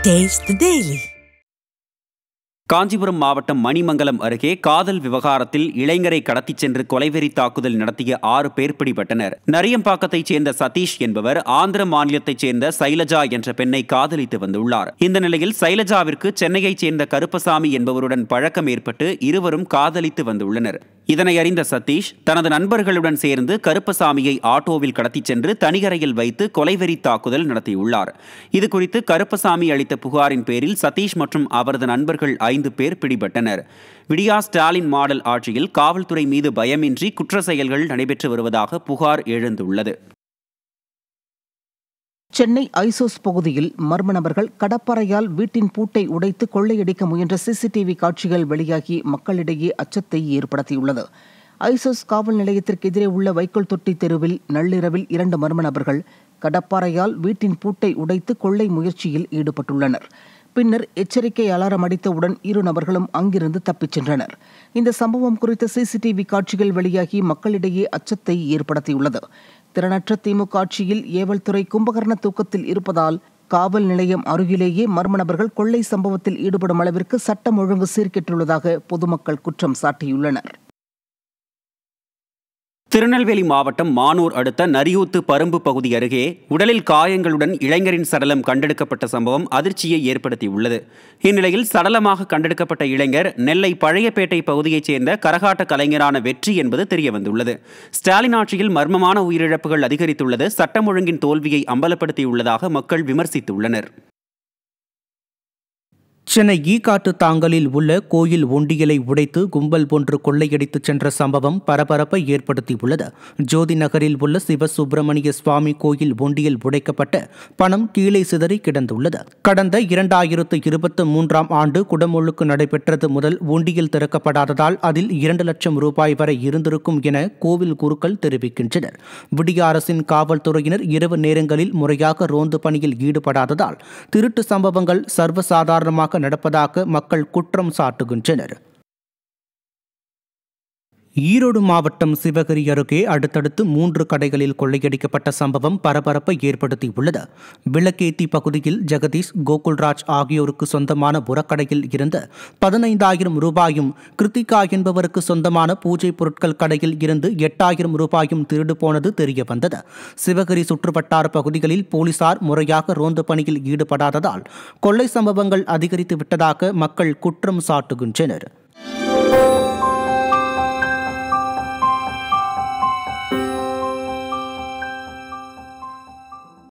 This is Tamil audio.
Taste the Daily. காஞ்சிபுரம் மாவட்டம் மணிமங்கலம் அருகே காதல் விவகாரத்தில் இளைஞரை கடத்திச் சென்று கொலைவெறி தாக்குதல் நடத்திய 6 பேர் பிடிபட்டனர். நரியம்பாக்கத்தைச் சேர்ந்த சதீஷ் என்பவர் ஆந்திர மாநிலத்தைச் சேர்ந்த சைலஜா என்ற பெண்ணை காதலித்து வந்துள்ளார். இந்த நிலையில் சைலஜாவிற்கு சென்னையைச் சேர்ந்த கருப்பசாமி என்பவருடன் பழக்கம் ஏற்பட்டு இருவரும் காதலித்து வந்துள்ளனர். இதனை அறிந்த சதீஷ் தனது நண்பர்களுடன் சேர்ந்து கருப்பசாமியை ஆட்டோவில் கடத்திச் சென்று தனியறையில் வைத்து கொலைவெறி தாக்குதல் நடத்தியுள்ளார். இதுகுறித்து கருப்பசாமி அளித்த புகாரின் பேரில் சதீஷ் மற்றும் அவரது நண்பர்கள் 5 பேர் பிடிபட்டனர். விடியா ஸ்டாலின் மாடல் ஆட்சியில் காவல்துறை மீது பயமின்றி குற்ற செயல்கள் நடைபெற்று வருவதாக புகார் எழுந்துள்ளது. சென்னை ஐசோஸ் பகுதியில் மர்ம நபர்கள் கடப்பாறையால் வீட்டின் பூட்டை உடைத்து கொள்ளையடிக்க முயன்ற சிசிடிவி காட்சிகள் வெளியாகி மக்களிடையே அச்சத்தை ஏற்படுத்தியுள்ளது. ஐசோஸ் காவல் நிலையத்திற்கு எதிரே உள்ள வைக்கோல் தொட்டி தெருவில் நள்ளிரவில் 2 மர்ம நபர்கள் கடப்பாறையால் வீட்டின் பூட்டை உடைத்து கொள்ளை முயற்சியில் ஈடுபட்டுள்ளனர். பின்னர் எச்சரிக்கை அலாரம் அடித்தவுடன் 2 நபர்களும் அங்கிருந்து தப்பிச் சென்றனர். இந்த சம்பவம் குறித்த சிசிடிவி காட்சிகள் வெளியாகி மக்களிடையே அச்சத்தை ஏற்படுத்தியுள்ளது. திறனற்ற திமுக ஆட்சியில் ஏவல் துறை கும்பகர்ண தூக்கத்தில் இருப்பதால் காவல் நிலையம் அருகிலேயே மர்ம நபர்கள் கொள்ளை சம்பவத்தில் ஈடுபடும் அளவிற்கு சட்டம் ஒழுங்கு சீர்கெட்டுள்ளதாக பொதுமக்கள் குற்றம் சாட்டியுள்ளனர். திருநெல்வேலி மாவட்டம் மானூர் அடுத்த நரியூத்து பரும்பு பகுதி அருகே உடலில் காயங்களுடன் இளைஞரின் சடலம் கண்டெடுக்கப்பட்ட சம்பவம் அதிர்ச்சியை ஏற்படுத்தியுள்ளது. இந்நிலையில் சடலமாக கண்டெடுக்கப்பட்ட இளைஞர் நெல்லை பழையப்பேட்டை பகுதியைச் சேர்ந்த கரகாட்ட கலைஞரான வெற்றி என்பது தெரியவந்துள்ளது. ஸ்டாலின் ஆட்சியில் மர்மமான உயிரிழப்புகள் அதிகரித்துள்ளது சட்டம் ஒழுங்கின் தோல்வியை அம்பலப்படுத்தியுள்ளதாக மக்கள் விமர்சித்துள்ளனர். சென்னை ஈக்காட்டு தாங்கலில் உள்ள கோயில் ஒண்டியலை உடைத்து கும்பல் ஒன்று கொள்ளையடித்து சென்ற சம்பவம் பரபரப்பை ஏற்படுத்தியுள்ளது. ஜோதி நகரில் உள்ள சிவசுப்பிரமணிய சுவாமி கோயில் ஒண்டியல் உடைக்கப்பட்ட பணம் கீழே சிதறி கிடந்துள்ளது. கடந்த 2023ஆம் ஆண்டு குடமுழுக்கு நடைபெற்றது முதல் ஒண்டியல் திறக்கப்படாததால் அதில் 2 லட்சம் ரூபாய் வரை இருந்திருக்கும் என கோவில் குருக்கள் தெரிவிக்கின்றனர். விடிய அரசின் காவல்துறையினர் இரவு நேரங்களில் முறையாக ரோந்து பணியில் ஈடுபடாததால் திருட்டு சம்பவங்கள் சர்வசாதாரணமாக நடப்பதாக மக்கள் குற்றம் சாட்டுகின்றனர். ஈரோடு மாவட்டம் சிவகிரி அருகே அடுத்தடுத்து 3 கடைகளில் கொள்ளையடிக்கப்பட்ட சம்பவம் பரபரப்பை ஏற்படுத்தியுள்ளது. விளக்கேத்தி பகுதியில் ஜெகதீஷ், கோகுல்ராஜ் ஆகியோருக்கு சொந்தமான உரக்கடையில் இருந்த 15,000 ரூபாயும், கிருத்திகா என்பவருக்கு சொந்தமான பூஜை பொருட்கள் கடையில் இருந்து 8,000 ரூபாயும் திருடு போனது தெரியவந்தது. சிவகிரி சுற்றுவட்டார பகுதிகளில் போலீசார் முறையாக ரோந்து பணியில் ஈடுபடாததால் கொள்ளை சம்பவங்கள் அதிகரித்து விட்டதாக மக்கள் குற்றம் சாட்டுகின்றனர்.